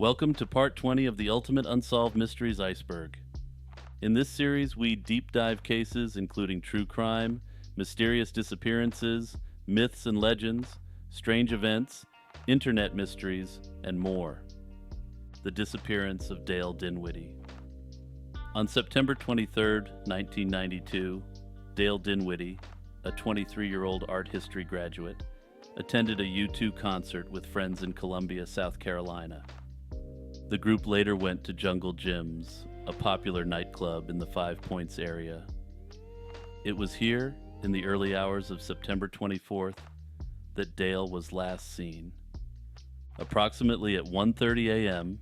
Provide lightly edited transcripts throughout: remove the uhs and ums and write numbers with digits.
Welcome to part 20 of the Ultimate Unsolved Mysteries Iceberg. In this series, we deep dive cases including true crime, mysterious disappearances, myths and legends, strange events, internet mysteries, and more. The disappearance of Dail Dinwiddie. On September 23, 1992, Dail Dinwiddie, a 23-year-old art history graduate, attended a U2 concert with friends in Columbia, South Carolina. The group later went to Jungle Jim's, a popular nightclub in the Five Points area. It was here, in the early hours of September 24th, that Dail was last seen. Approximately at 1:30 a.m.,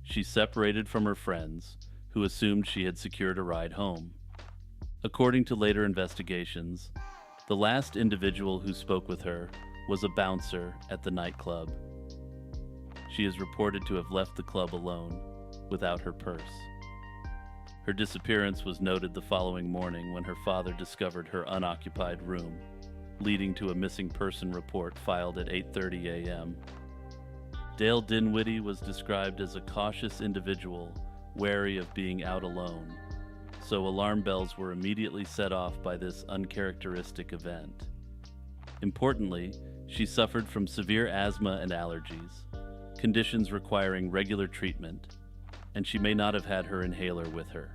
she separated from her friends, who assumed she had secured a ride home. According to later investigations, the last individual who spoke with her was a bouncer at the nightclub. She is reported to have left the club alone, without her purse. Her disappearance was noted the following morning when her father discovered her unoccupied room, leading to a missing person report filed at 8:30 a.m. Dail Dinwiddie was described as a cautious individual, wary of being out alone, so alarm bells were immediately set off by this uncharacteristic event. Importantly, she suffered from severe asthma and allergies, conditions requiring regular treatment, and she may not have had her inhaler with her.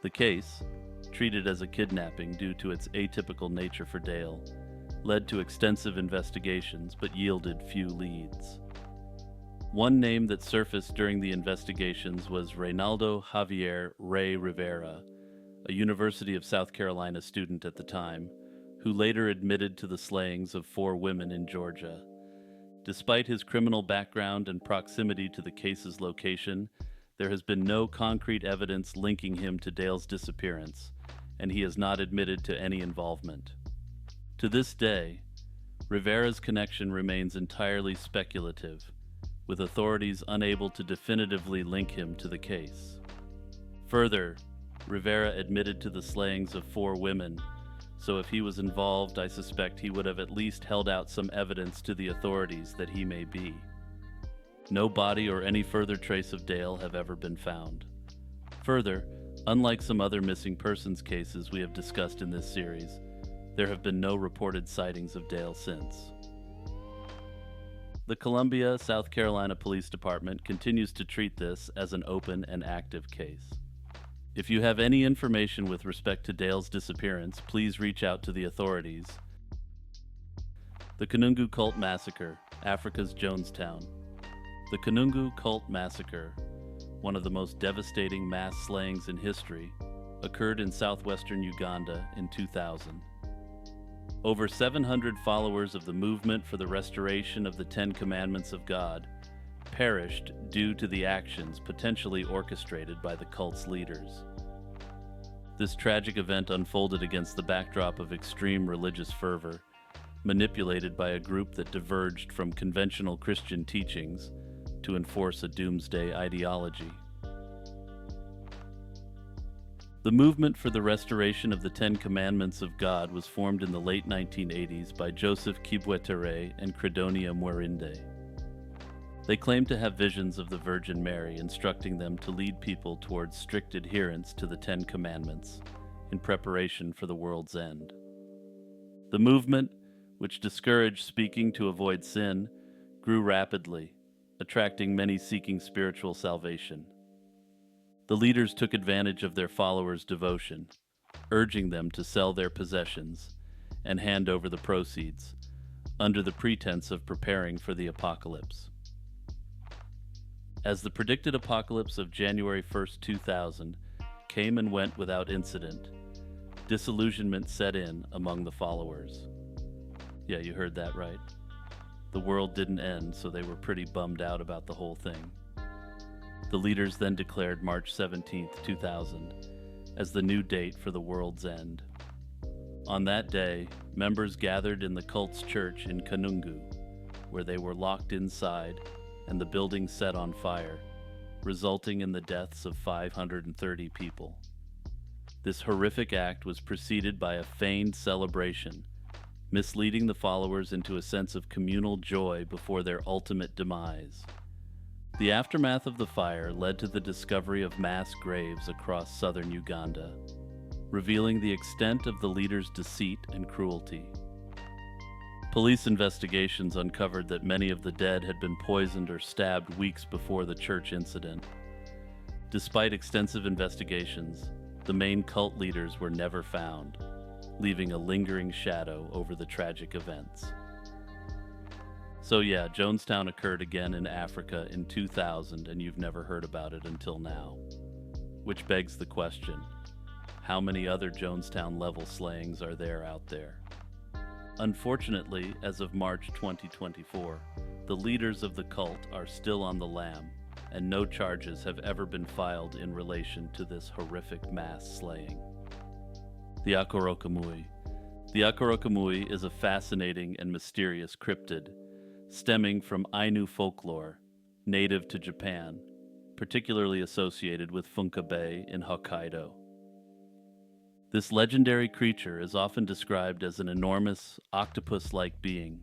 The case, treated as a kidnapping due to its atypical nature for Dail, led to extensive investigations but yielded few leads. One name that surfaced during the investigations was Reynaldo Javier Ray Rivera, a University of South Carolina student at the time, who later admitted to the slayings of 4 women in Georgia. Despite his criminal background and proximity to the case's location, there has been no concrete evidence linking him to Dail's disappearance, and he has not admitted to any involvement. To this day, Rivera's connection remains entirely speculative, with authorities unable to definitively link him to the case. Further, Rivera admitted to the slayings of 4 women, so if he was involved, I suspect he would have at least held out some evidence to the authorities that he may be. No body or any further trace of Dail have ever been found. Further, unlike some other missing persons cases we have discussed in this series, there have been no reported sightings of Dail since. The Columbia, South Carolina Police Department continues to treat this as an open and active case. If you have any information with respect to Dail's disappearance, please reach out to the authorities. The Kanungu Cult Massacre, Africa's Jonestown. The Kanungu Cult Massacre, one of the most devastating mass slayings in history, occurred in southwestern Uganda in 2000. Over 700 followers of the movement for the restoration of the 10 Commandments of God perished due to the actions potentially orchestrated by the cult's leaders. This tragic event unfolded against the backdrop of extreme religious fervor, manipulated by a group that diverged from conventional Christian teachings to enforce a doomsday ideology. The movement for the restoration of the 10 Commandments of God was formed in the late 1980s by Joseph Kibwetere and Credonia Mwerinde. They claimed to have visions of the Virgin Mary, instructing them to lead people towards strict adherence to the 10 Commandments in preparation for the world's end. The movement, which discouraged speaking to avoid sin, grew rapidly, attracting many seeking spiritual salvation. The leaders took advantage of their followers' devotion, urging them to sell their possessions and hand over the proceeds, under the pretense of preparing for the apocalypse. As the predicted apocalypse of January 1st, 2000 came and went without incident, disillusionment set in among the followers. Yeah, you heard that right. The world didn't end, so they were pretty bummed out about the whole thing. The leaders then declared March 17th, 2000 as the new date for the world's end. On that day, members gathered in the cult's church in Kanungu, where they were locked inside and the building set on fire, resulting in the deaths of 530 people. This horrific act was preceded by a feigned celebration, misleading the followers into a sense of communal joy before their ultimate demise. The aftermath of the fire led to the discovery of mass graves across southern Uganda, revealing the extent of the leader's deceit and cruelty. Police investigations uncovered that many of the dead had been poisoned or stabbed weeks before the church incident. Despite extensive investigations, the main cult leaders were never found, leaving a lingering shadow over the tragic events. So yeah, Jonestown occurred again in Africa in 2000, and you've never heard about it until now. Which begs the question, how many other Jonestown-level slayings are there out there? Unfortunately, as of March 2024, the leaders of the cult are still on the lam, and no charges have ever been filed in relation to this horrific mass slaying. The Akkorokamui. The Akkorokamui is a fascinating and mysterious cryptid, stemming from Ainu folklore, native to Japan, particularly associated with Funka Bay in Hokkaido. This legendary creature is often described as an enormous, octopus-like being,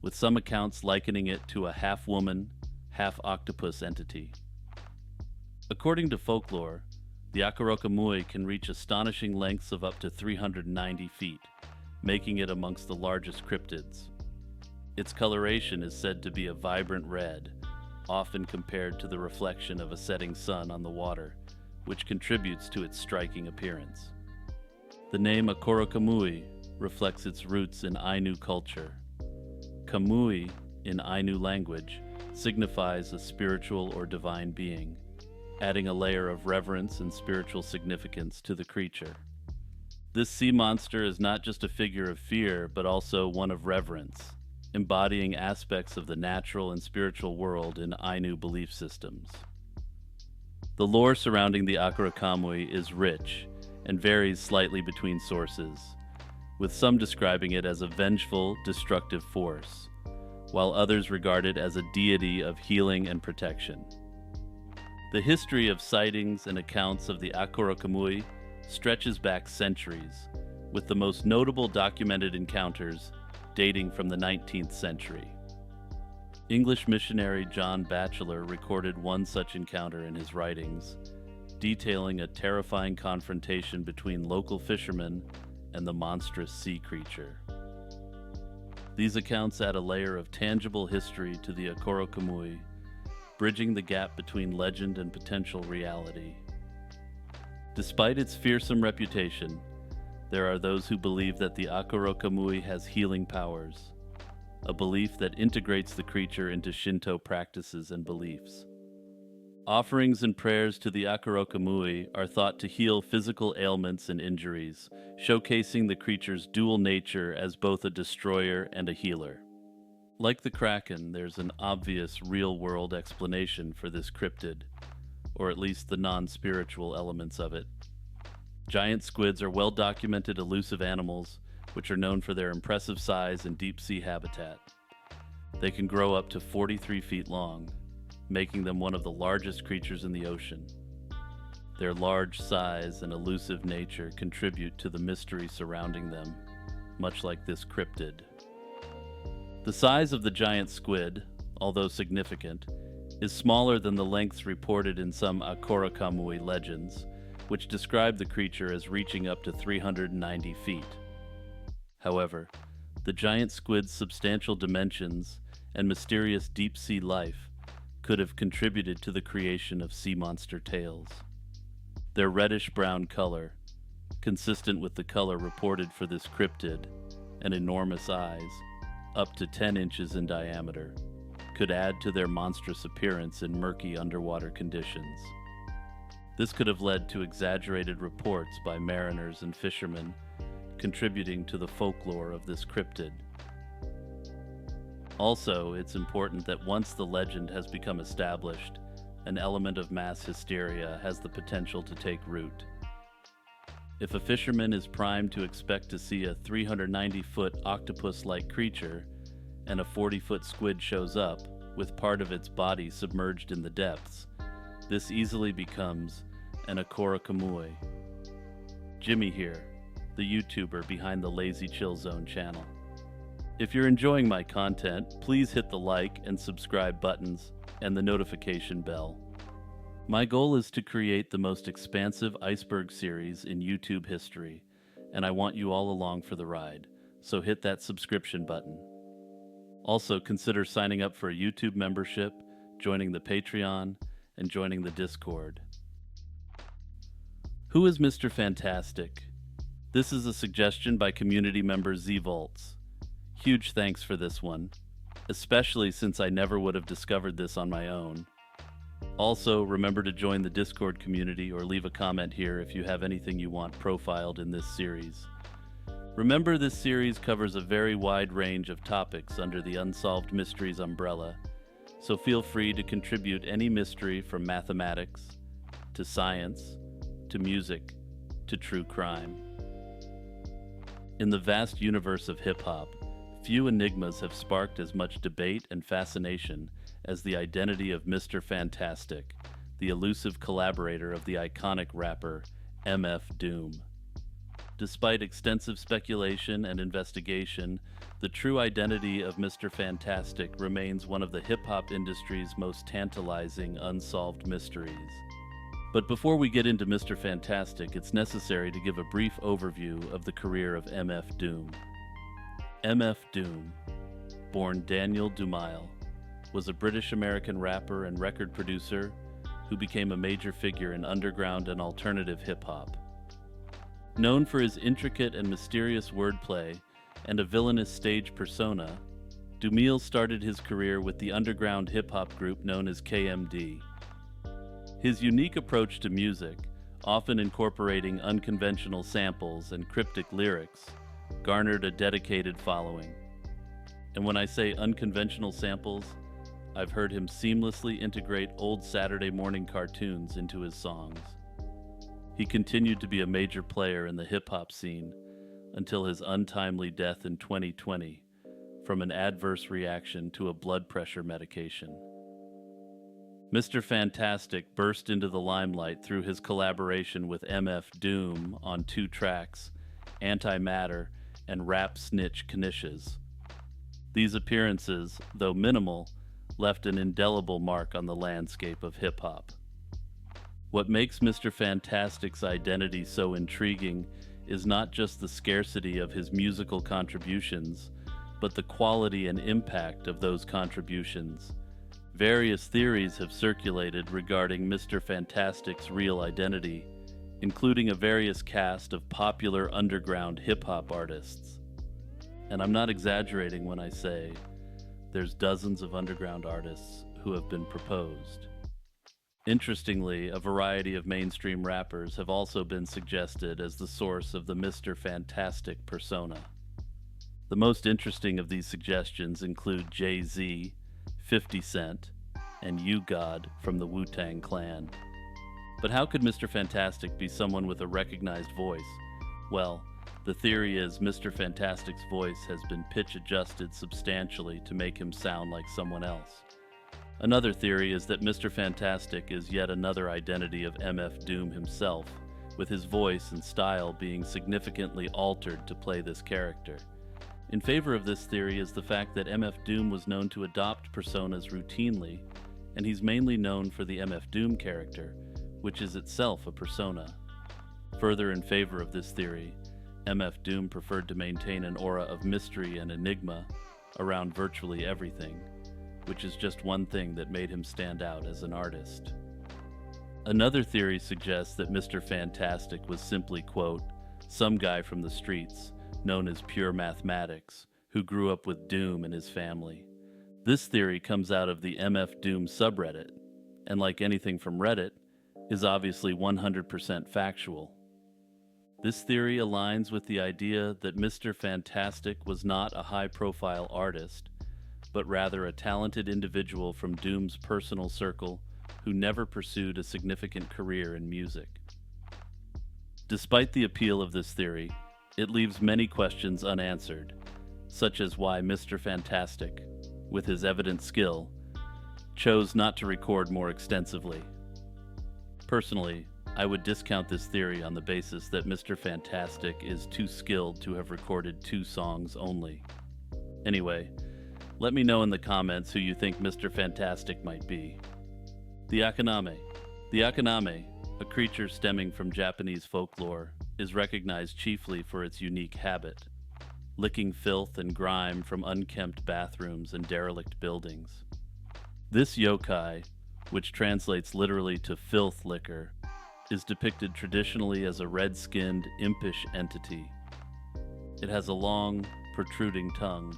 with some accounts likening it to a half-woman, half-octopus entity. According to folklore, the Akkorokamui can reach astonishing lengths of up to 390 feet, making it amongst the largest cryptids. Its coloration is said to be a vibrant red, often compared to the reflection of a setting sun on the water, which contributes to its striking appearance. The name Akkorokamui reflects its roots in Ainu culture. Kamui, in Ainu language, signifies a spiritual or divine being, adding a layer of reverence and spiritual significance to the creature. This sea monster is not just a figure of fear, but also one of reverence, embodying aspects of the natural and spiritual world in Ainu belief systems. The lore surrounding the Akkorokamui is rich and varies slightly between sources, with some describing it as a vengeful, destructive force, while others regard it as a deity of healing and protection. The history of sightings and accounts of the Akkorokamui stretches back centuries, with the most notable documented encounters dating from the 19th century. English missionary John Batchelor recorded one such encounter in his writings, detailing a terrifying confrontation between local fishermen and the monstrous sea creature. These accounts add a layer of tangible history to the Akkorokamui, bridging the gap between legend and potential reality. Despite its fearsome reputation, there are those who believe that the Akkorokamui has healing powers, a belief that integrates the creature into Shinto practices and beliefs. Offerings and prayers to the Akkorokamui are thought to heal physical ailments and injuries, showcasing the creature's dual nature as both a destroyer and a healer. Like the Kraken, there's an obvious real-world explanation for this cryptid, or at least the non-spiritual elements of it. Giant squids are well-documented elusive animals, which are known for their impressive size and deep-sea habitat. They can grow up to 43 feet long, making them one of the largest creatures in the ocean. Their large size and elusive nature contribute to the mystery surrounding them, much like this cryptid. The size of the giant squid, although significant, is smaller than the lengths reported in some Akkorokamui legends, which describe the creature as reaching up to 390 feet. However, the giant squid's substantial dimensions and mysterious deep-sea life could have contributed to the creation of sea monster tales. Their reddish-brown color, consistent with the color reported for this cryptid, and enormous eyes, up to 10 inches in diameter, could add to their monstrous appearance in murky underwater conditions. This could have led to exaggerated reports by mariners and fishermen, contributing to the folklore of this cryptid. Also, it's important that once the legend has become established, an element of mass hysteria has the potential to take root. If a fisherman is primed to expect to see a 390-foot octopus-like creature, and a 40-foot squid shows up, with part of its body submerged in the depths, this easily becomes an Akkorokamui. Jimmy here, the YouTuber behind the Lazy Chill Zone channel. If you're enjoying my content, please hit the like and subscribe buttons and the notification bell. My goal is to create the most expansive iceberg series in YouTube history, and I want you all along for the ride, so hit that subscription button. Also, consider signing up for a YouTube membership, joining the Patreon, and joining the Discord. Who is Mr. Fantastik? This is a suggestion by community member Z-Volts. Huge thanks for this one, especially since I never would have discovered this on my own. Also, remember to join the Discord community or leave a comment here if you have anything you want profiled in this series. Remember, this series covers a very wide range of topics under the Unsolved Mysteries umbrella, so feel free to contribute any mystery from mathematics, to science, to music, to true crime. In the vast universe of hip-hop, few enigmas have sparked as much debate and fascination as the identity of Mr. Fantastik, the elusive collaborator of the iconic rapper MF Doom. Despite extensive speculation and investigation, the true identity of Mr. Fantastik remains one of the hip-hop industry's most tantalizing unsolved mysteries. But before we get into Mr. Fantastik, it's necessary to give a brief overview of the career of MF Doom. MF Doom, born Dail Dinwiddie, was a British-American rapper and record producer who became a major figure in underground and alternative hip-hop. Known for his intricate and mysterious wordplay and a villainous stage persona, Dinwiddie started his career with the underground hip-hop group known as KMD. His unique approach to music, often incorporating unconventional samples and cryptic lyrics, garnered a dedicated following. And when I say unconventional samples, I've heard him seamlessly integrate old Saturday morning cartoons into his songs. He continued to be a major player in the hip-hop scene until his untimely death in 2020 from an adverse reaction to a blood pressure medication. Mr. Fantastik burst into the limelight through his collaboration with MF Doom on 2 tracks, Antimatter and Rap Snitch Knishes. These appearances, though minimal, left an indelible mark on the landscape of hip-hop. What makes Mr. Fantastik's identity so intriguing is not just the scarcity of his musical contributions, but the quality and impact of those contributions. Various theories have circulated regarding Mr. Fantastik's real identity, including a various cast of popular underground hip-hop artists. And I'm not exaggerating when I say there's dozens of underground artists who have been proposed. Interestingly, a variety of mainstream rappers have also been suggested as the source of the Mr. Fantastik persona. The most interesting of these suggestions include Jay-Z, 50 Cent, and U-God from the Wu-Tang Clan. But how could Mr. Fantastik be someone with a recognized voice? Well, the theory is Mr. Fantastik's voice has been pitch adjusted substantially to make him sound like someone else. Another theory is that Mr. Fantastik is yet another identity of MF Doom himself, with his voice and style being significantly altered to play this character. In favor of this theory is the fact that MF Doom was known to adopt personas routinely, and he's mainly known for the MF Doom character, which is itself a persona. Further in favor of this theory, MF Doom preferred to maintain an aura of mystery and enigma around virtually everything, which is just one thing that made him stand out as an artist. Another theory suggests that Mr. Fantastik was simply, quote, some guy from the streets, known as Pure Mathematics, who grew up with Doom in his family. This theory comes out of the MF Doom subreddit, and like anything from Reddit, is obviously 100% factual. This theory aligns with the idea that Mr. Fantastik was not a high-profile artist, but rather a talented individual from Doom's personal circle who never pursued a significant career in music. Despite the appeal of this theory, it leaves many questions unanswered, such as why Mr. Fantastik, with his evident skill, chose not to record more extensively. Personally, I would discount this theory on the basis that Mr. Fantastik is too skilled to have recorded 2 songs only. Anyway, let me know in the comments who you think Mr. Fantastik might be. The Akkoname. The Akkoname, a creature stemming from Japanese folklore, is recognized chiefly for its unique habit, licking filth and grime from unkempt bathrooms and derelict buildings. This yokai, which translates literally to filth licker, is depicted traditionally as a red-skinned, impish entity. It has a long, protruding tongue,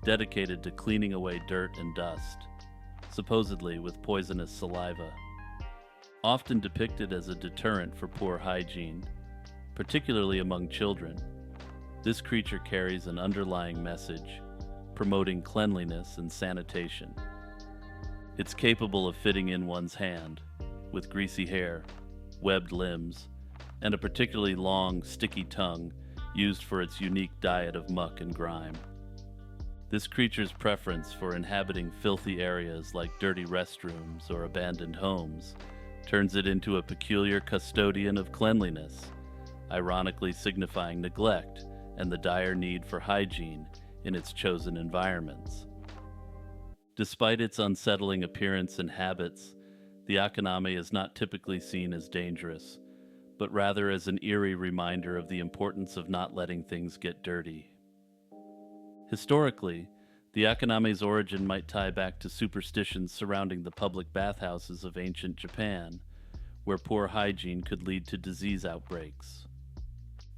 dedicated to cleaning away dirt and dust, supposedly with poisonous saliva. Often depicted as a deterrent for poor hygiene, particularly among children, this creature carries an underlying message, promoting cleanliness and sanitation. It's capable of fitting in one's hand, with greasy hair, webbed limbs, and a particularly long, sticky tongue used for its unique diet of muck and grime. This creature's preference for inhabiting filthy areas like dirty restrooms or abandoned homes turns it into a peculiar custodian of cleanliness, ironically signifying neglect and the dire need for hygiene in its chosen environments. Despite its unsettling appearance and habits, the Akkoname is not typically seen as dangerous, but rather as an eerie reminder of the importance of not letting things get dirty. Historically, the Akkoname's origin might tie back to superstitions surrounding the public bathhouses of ancient Japan, where poor hygiene could lead to disease outbreaks.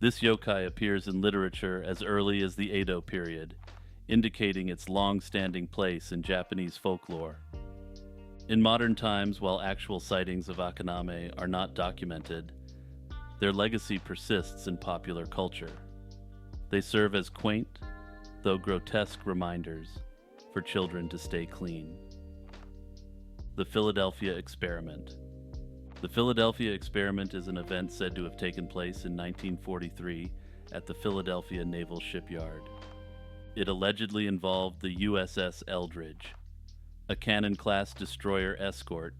This yokai appears in literature as early as the Edo period, indicating its long-standing place in Japanese folklore. In modern times, while actual sightings of Akkoname are not documented, their legacy persists in popular culture. They serve as quaint, though grotesque reminders for children to stay clean. The Philadelphia Experiment. The Philadelphia Experiment is an event said to have taken place in 1943 at the Philadelphia Naval Shipyard. It allegedly involved the USS Eldridge, a cannon-class destroyer escort,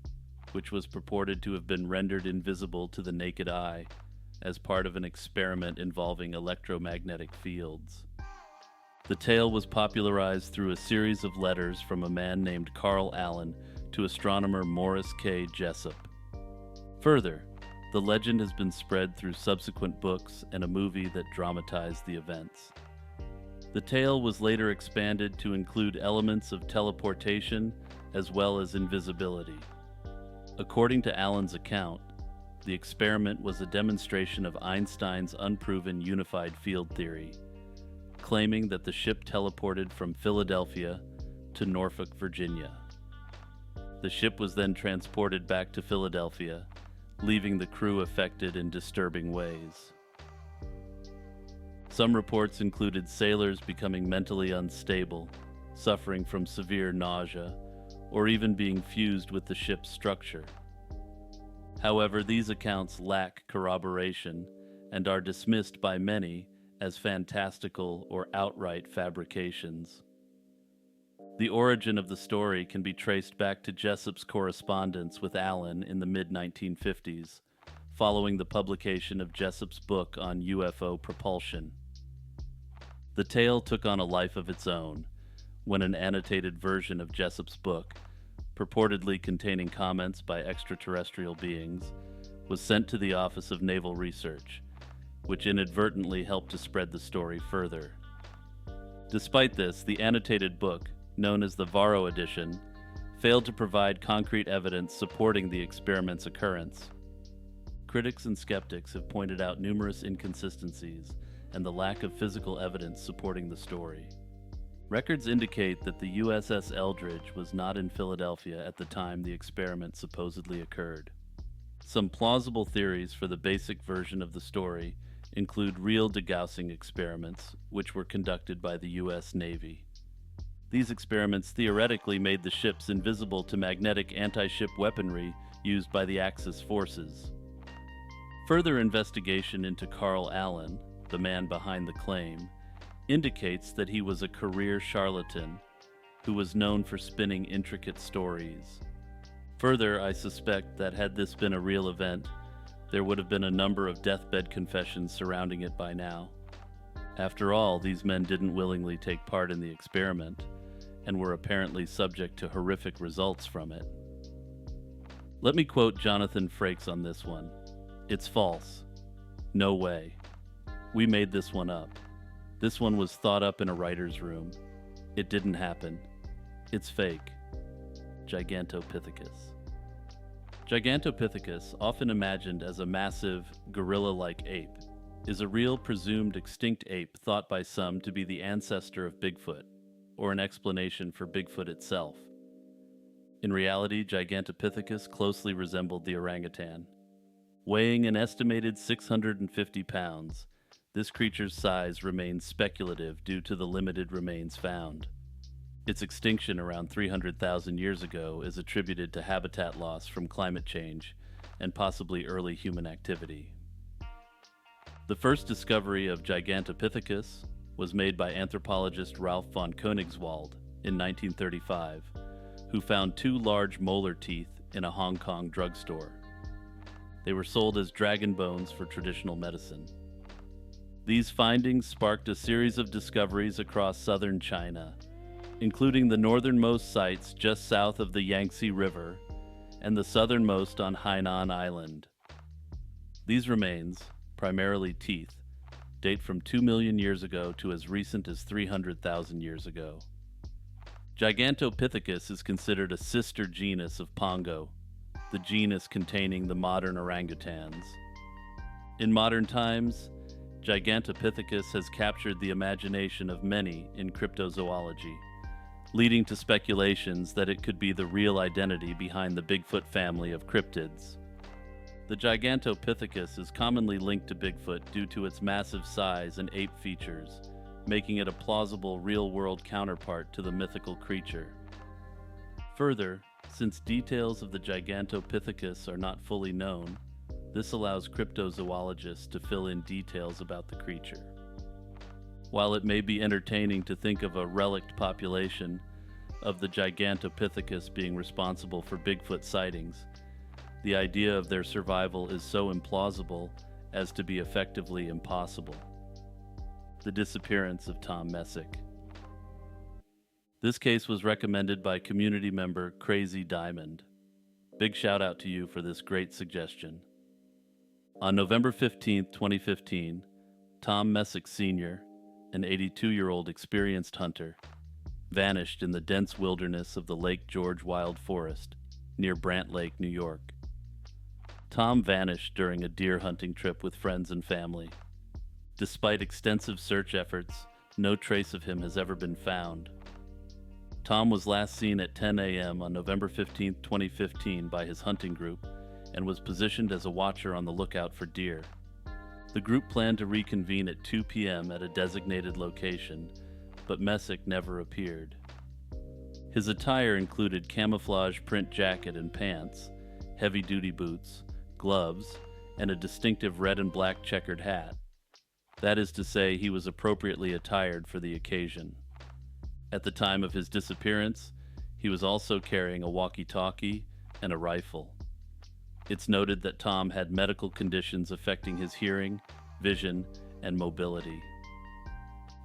which was purported to have been rendered invisible to the naked eye as part of an experiment involving electromagnetic fields. The tale was popularized through a series of letters from a man named Carl Allen to astronomer Morris K. Jessup. Further, the legend has been spread through subsequent books and a movie that dramatized the events. The tale was later expanded to include elements of teleportation as well as invisibility. According to Allen's account, the experiment was a demonstration of Einstein's unproven unified field theory, claiming that the ship teleported from Philadelphia to Norfolk, Virginia. The ship was then transported back to Philadelphia, leaving the crew affected in disturbing ways. Some reports included sailors becoming mentally unstable, suffering from severe nausea, or even being fused with the ship's structure. However, these accounts lack corroboration and are dismissed by many as fantastical or outright fabrications. The origin of the story can be traced back to Jessup's correspondence with Allen in the mid-1950s, following the publication of Jessup's book on UFO propulsion. The tale took on a life of its own when an annotated version of Jessup's book, purportedly containing comments by extraterrestrial beings, was sent to the Office of Naval Research, which inadvertently helped to spread the story further. Despite this, the annotated book, known as the Varro edition, failed to provide concrete evidence supporting the experiment's occurrence. Critics and skeptics have pointed out numerous inconsistencies and the lack of physical evidence supporting the story. Records indicate that the USS Eldridge was not in Philadelphia at the time the experiment supposedly occurred. Some plausible theories for the basic version of the story include real degaussing experiments, which were conducted by the U.S. Navy. These experiments theoretically made the ships invisible to magnetic anti-ship weaponry used by the Axis forces. Further investigation into Carl Allen, the man behind the claim, indicates that he was a career charlatan who was known for spinning intricate stories. Further, I suspect that had this been a real event, there would have been a number of deathbed confessions surrounding it by now. After all, these men didn't willingly take part in the experiment and were apparently subject to horrific results from it. Let me quote Jonathan Frakes on this one. "It's false. No way. We made this one up. This one was thought up in a writer's room. It didn't happen. It's fake." Gigantopithecus. Gigantopithecus, often imagined as a massive, gorilla-like ape, is a real presumed extinct ape thought by some to be the ancestor of Bigfoot, or an explanation for Bigfoot itself. In reality, Gigantopithecus closely resembled the orangutan. Weighing an estimated 650 pounds, this creature's size remains speculative due to the limited remains found. Its extinction around 300,000 years ago is attributed to habitat loss from climate change and possibly early human activity. The first discovery of Gigantopithecus was made by anthropologist Ralph von Koenigswald in 1935, who found 2 large molar teeth in a Hong Kong drugstore. They were sold as dragon bones for traditional medicine. These findings sparked a series of discoveries across southern China, including the northernmost sites just south of the Yangtze River and the southernmost on Hainan Island. These remains, primarily teeth, date from 2 million years ago to as recent as 300,000 years ago. Gigantopithecus is considered a sister genus of Pongo, the genus containing the modern orangutans. In modern times, Gigantopithecus has captured the imagination of many in cryptozoology, leading to speculations that it could be the real identity behind the Bigfoot family of cryptids. The Gigantopithecus is commonly linked to Bigfoot due to its massive size and ape features, making it a plausible real-world counterpart to the mythical creature. Further, since details of the Gigantopithecus are not fully known, this allows cryptozoologists to fill in details about the creature. While it may be entertaining to think of a relict population of the Gigantopithecus being responsible for Bigfoot sightings, the idea of their survival is so implausible as to be effectively impossible. The disappearance of Tom Messick. This case was recommended by community member Crazy Diamond. Big shout out to you for this great suggestion. On November 15, 2015, Tom Messick Sr., an 82-year-old experienced hunter, vanished in the dense wilderness of the Lake George Wild Forest near Brant Lake, New York. Tom vanished during a deer hunting trip with friends and family. Despite extensive search efforts, no trace of him has ever been found. Tom was last seen at 10 a.m. on November 15, 2015 by his hunting group and was positioned as a watcher on the lookout for deer. The group planned to reconvene at 2 p.m. at a designated location, but Messick never appeared. His attire included camouflage print jacket and pants, heavy-duty boots, gloves, and a distinctive red and black checkered hat. That is to say, he was appropriately attired for the occasion. At the time of his disappearance, he was also carrying a walkie-talkie and a rifle. It's noted that Tom had medical conditions affecting his hearing, vision, and mobility.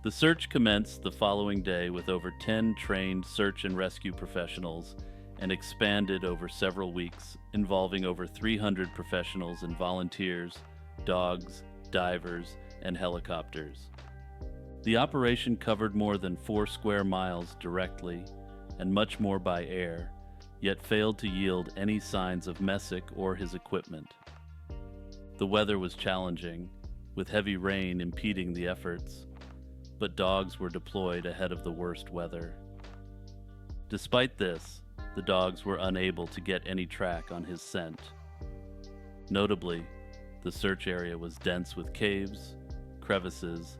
The search commenced the following day with over 10 trained search and rescue professionals and expanded over several weeks, involving over 300 professionals and volunteers, dogs, divers, and helicopters. The operation covered more than 4 square miles directly and much more by air, yet failed to yield any signs of Messick or his equipment. The weather was challenging, with heavy rain impeding the efforts, but dogs were deployed ahead of the worst weather. Despite this, the dogs were unable to get any track on his scent. Notably, the search area was dense with caves, crevices,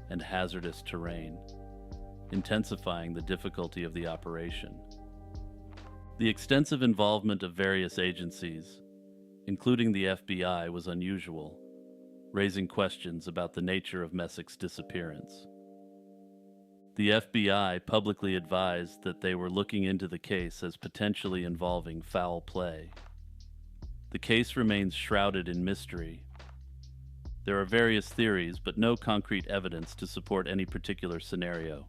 and hazardous terrain, intensifying the difficulty of the operation. The extensive involvement of various agencies, including the FBI, was unusual, raising questions about the nature of Messick's disappearance. The FBI publicly advised that they were looking into the case as potentially involving foul play. The case remains shrouded in mystery. There are various theories, but no concrete evidence to support any particular scenario.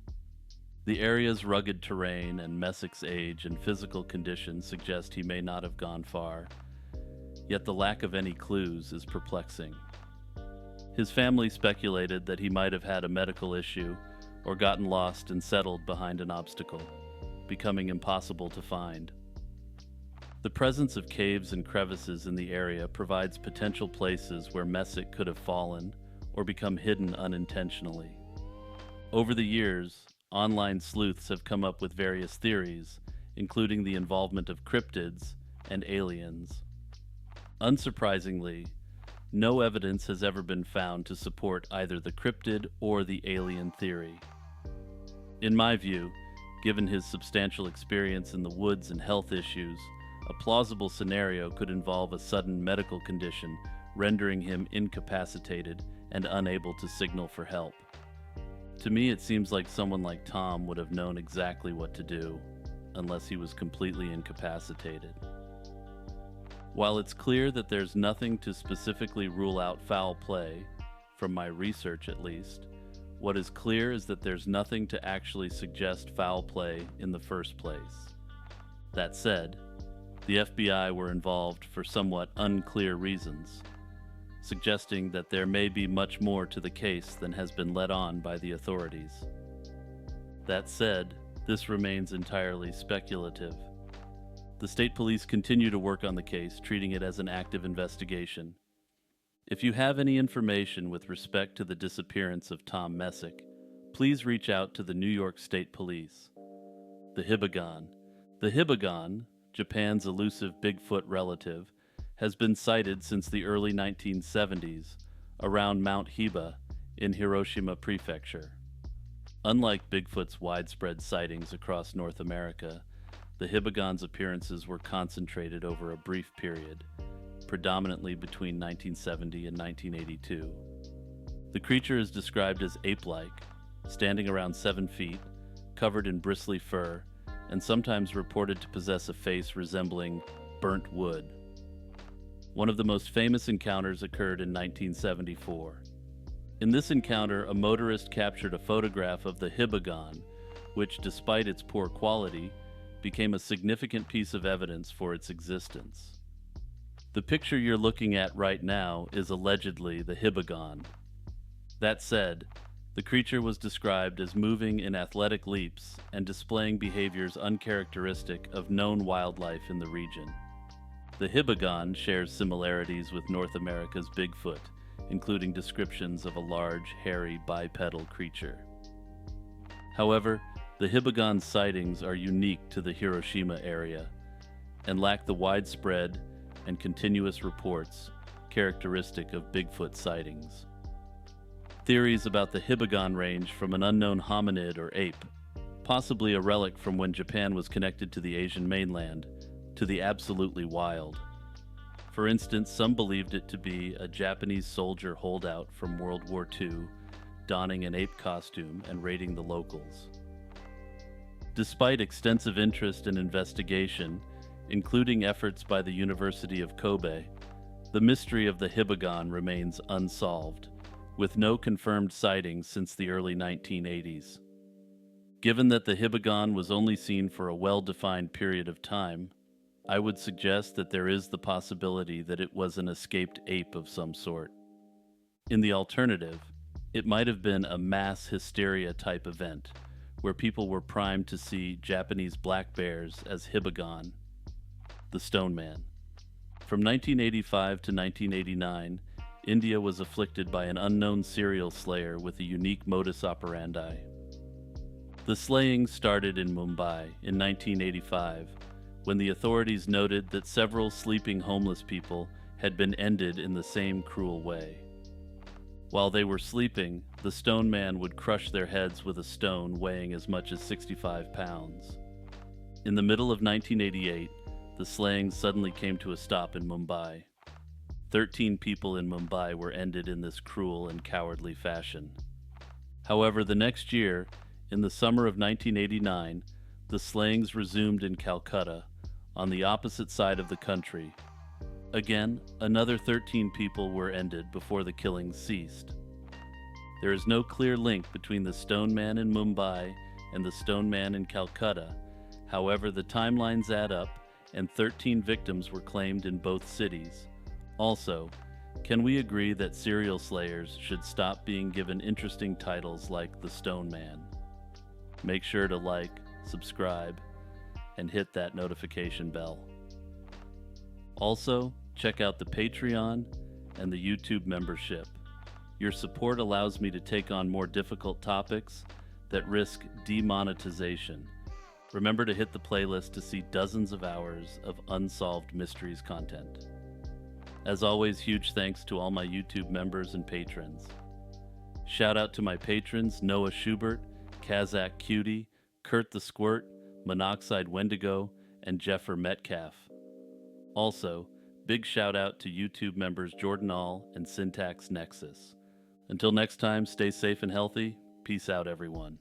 The area's rugged terrain and Messick's age and physical condition suggest he may not have gone far, yet the lack of any clues is perplexing. His family speculated that he might have had a medical issue or gotten lost and settled behind an obstacle, becoming impossible to find. The presence of caves and crevices in the area provides potential places where Messick could have fallen or become hidden unintentionally. Over the years, online sleuths have come up with various theories, including the involvement of cryptids and aliens. Unsurprisingly, no evidence has ever been found to support either the cryptid or the alien theory. In my view, given his substantial experience in the woods and health issues, a plausible scenario could involve a sudden medical condition rendering him incapacitated and unable to signal for help. To me, it seems like someone like Tom would have known exactly what to do, unless he was completely incapacitated. While it's clear that there's nothing to specifically rule out foul play, from my research at least, what is clear is that there's nothing to actually suggest foul play in the first place. That said, the FBI were involved for somewhat unclear reasons, suggesting that there may be much more to the case than has been let on by the authorities. That said, this remains entirely speculative. The state police continue to work on the case, treating it as an active investigation. If you have any information with respect to the disappearance of Tom Messick, please reach out to the New York State Police. The Hibagon. The Hibagon, Japan's elusive Bigfoot relative, has been sighted since the early 1970s around Mount Hiba in Hiroshima Prefecture. Unlike Bigfoot's widespread sightings across North America, the Hibagon's appearances were concentrated over a brief period, predominantly between 1970 and 1982. The creature is described as ape-like, standing around 7 feet, covered in bristly fur, and sometimes reported to possess a face resembling burnt wood. One of the most famous encounters occurred in 1974. In this encounter, a motorist captured a photograph of the Hibagon, which, despite its poor quality, became a significant piece of evidence for its existence. The picture you're looking at right now is allegedly the Hibagon. That said, the creature was described as moving in athletic leaps and displaying behaviors uncharacteristic of known wildlife in the region. The Hibagon shares similarities with North America's Bigfoot, including descriptions of a large, hairy, bipedal creature. However, the Hibagon sightings are unique to the Hiroshima area and lack the widespread and continuous reports characteristic of Bigfoot sightings. Theories about the Hibagon range from an unknown hominid or ape, possibly a relic from when Japan was connected to the Asian mainland, to the absolutely wild. For instance, some believed it to be a Japanese soldier holdout from World War II, donning an ape costume and raiding the locals. Despite extensive interest and investigation, including efforts by the University of Kobe, the mystery of the Hibagon remains unsolved, with no confirmed sightings since the early 1980s. Given that the Hibagon was only seen for a well-defined period of time, I would suggest that there is the possibility that it was an escaped ape of some sort. In the alternative, it might have been a mass hysteria type event, where people were primed to see Japanese black bears as Hibagon, the Stone Man. From 1985 to 1989, India was afflicted by an unknown serial slayer with a unique modus operandi. The slaying started in Mumbai in 1985, when the authorities noted that several sleeping homeless people had been ended in the same cruel way. While they were sleeping, the Stone Man would crush their heads with a stone weighing as much as 65 pounds. In the middle of 1988, the slaying suddenly came to a stop in Mumbai. 13 people in Mumbai were ended in this cruel and cowardly fashion. However, the next year, in the summer of 1989, the slayings resumed in Calcutta, on the opposite side of the country, Again, another 13 people were ended before the killings ceased. There is no clear link between the Stone Man in Mumbai and the Stone Man in Calcutta. However, the timelines add up, and 13 victims were claimed in both cities. Also, can we agree that serial slayers should stop being given interesting titles like the Stone Man? Make sure to like, subscribe, and hit that notification bell. Also, check out the Patreon and the YouTube membership. Your support allows me to take on more difficult topics that risk demonetization. Remember to hit the playlist to see dozens of hours of Unsolved Mysteries content. As always, huge thanks to all my YouTube members and patrons. Shout out to my patrons Noah Schubert, Kazakh Cutie, Kurt the Squirt, Monoxide Wendigo, and Jeffer Metcalf. Also, big shout out to YouTube members Jordan All and Syntax Nexus. Until next time, stay safe and healthy. Peace out, everyone.